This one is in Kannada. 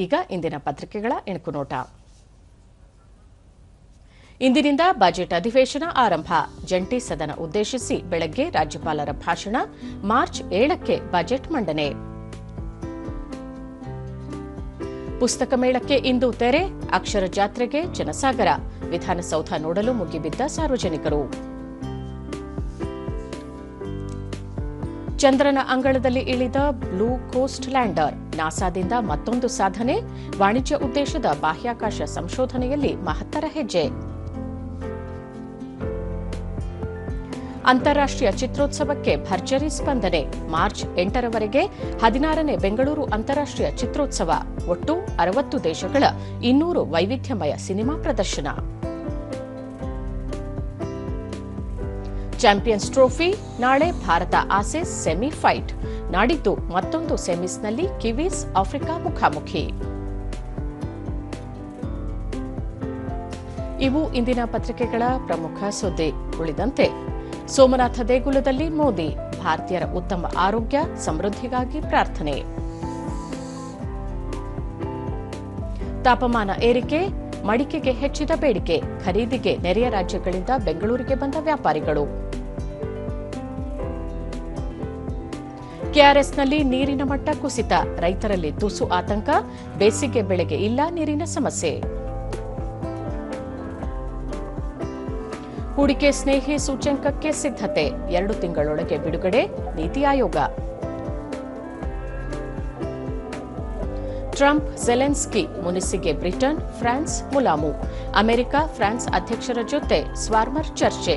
ಈಗ ಇಂದಿನ ಪತ್ರಿಕೆಗಳ ಇಣುಕು ನೋಟ. ಇಂದಿನಿಂದ ಬಜೆಟ್ ಅಧಿವೇಶನ ಆರಂಭ. ಜಂಟಿ ಸದನ ಉದ್ದೇಶಿಸಿ ಬೆಳಗ್ಗೆ ರಾಜ್ಯಪಾಲರ ಭಾಷಣ. ಮಾರ್ಚ್ 7ಕ್ಕೆ ಬಜೆಟ್ ಮಂಡನೆ. ಪುಸ್ತಕ ಮೇಳಕ್ಕೆ ಇಂದು ತೆರೆ. ಅಕ್ಷರ ಜಾತ್ರೆಗೆ ಜನಸಾಗರ. ವಿಧಾನಸೌಧ ನೋಡಲು ಮುಗಿಬಿದ್ದ ಸಾರ್ವಜನಿಕರು. ಚಂದ್ರನ ಅಂಗಳದಲ್ಲಿ ಇಳಿದ ಬ್ಲೂ ಕೋಸ್ಟ್ ಲ್ಯಾಂಡರ್. ನಾಸಾದಿಂದ ಮತ್ತೊಂದು ಸಾಧನೆ. ವಾಣಿಜ್ಯ ಉದ್ದೇಶದ ಬಾಹ್ಯಾಕಾಶ ಸಂಶೋಧನೆಯಲ್ಲಿ ಮಹತ್ತರ ಹೆಜ್ಜೆ. ಅಂತಾರಾಷ್ಟ್ರೀಯ ಚಿತ್ರೋತ್ಸವಕ್ಕೆ ಭರ್ಜರಿ ಸ್ಪಂದನೆ. ಮಾರ್ಚ್ 8ರವರೆಗೆ 16ನೇ ಬೆಂಗಳೂರು ಅಂತಾರಾಷ್ಟ್ರೀಯ ಚಿತ್ರೋತ್ಸವ. ಒಟ್ಟು 60 ದೇಶಗಳ 200 ವೈವಿಧ್ಯಮಯ ಸಿನಿಮಾ ಪ್ರದರ್ಶನ. ಚಾಂಪಿಯನ್ಸ್ ಟ್ರೋಫಿ ನಾಳೆ ಭಾರತ ಆಸೀಸ್ ಸೆಮಿ ಫೈಟ್. ನಾಡಿದ್ದು ಮತ್ತೊಂದು ಸೆಮೀಸ್ನಲ್ಲಿ ಕಿವೀಸ್ ಆಫ್ರಿಕಾ ಮುಖಾಮುಖಿ. ಇವು ಇಂದಿನ ಪತ್ರಿಕೆಗಳ ಪ್ರಮುಖ ಸುದ್ದಿ. ಉಳಿದಂತೆ ಸೋಮನಾಥ ದೇಗುಲದಲ್ಲಿ ಮೋದಿ. ಭಾರತೀಯರ ಉತ್ತಮ ಆರೋಗ್ಯ ಸಮೃದ್ಧಿಗಾಗಿ ಪ್ರಾರ್ಥನೆ. ತಾಪಮಾನ ಏರಿಕೆ. ಮಡಿಕೆಗೆ ಹೆಚ್ಚಿದ ಬೇಡಿಕೆ. ಖರೀದಿಗೆ ನೆರೆಯ ರಾಜ್ಯಗಳಿಂದ ಬೆಂಗಳೂರಿಗೆ ಬಂದ ವ್ಯಾಪಾರಿಗಳು. ಕೆಆರ್ಎಸ್ನಲ್ಲಿ ನೀರಿನ ಮಟ್ಟ ಕುಸಿತ. ರೈತರಲ್ಲಿ ತುಸು ಆತಂಕ. ಬೇಸಿಗೆ ಬೆಳೆಗೆ ಇಲ್ಲ ನೀರಿನ ಸಮಸ್ಯೆ. ಹೂಡಿಕೆ ಸ್ನೇಹಿ ಸೂಚ್ಯಂಕಕ್ಕೆ ಸಿದ್ಧತೆ. 2 ತಿಂಗಳೊಳಗೆ ಬಿಡುಗಡೆ. ನೀತಿ ಆಯೋಗ. ಟ್ರಂಪ್ ಝೆಲೆನ್ಸ್ಕಿ ಮುನಿಸಿಗೆ ಬ್ರಿಟನ್, ಫ್ರಾನ್ಸ್ ಮುಲಾಮು. ಅಮೆರಿಕ, ಫ್ರಾನ್ಸ್ ಅಧ್ಯಕ್ಷರ ಜೊತೆ ಸ್ವಾರ್ಮರ್ ಚರ್ಚೆ.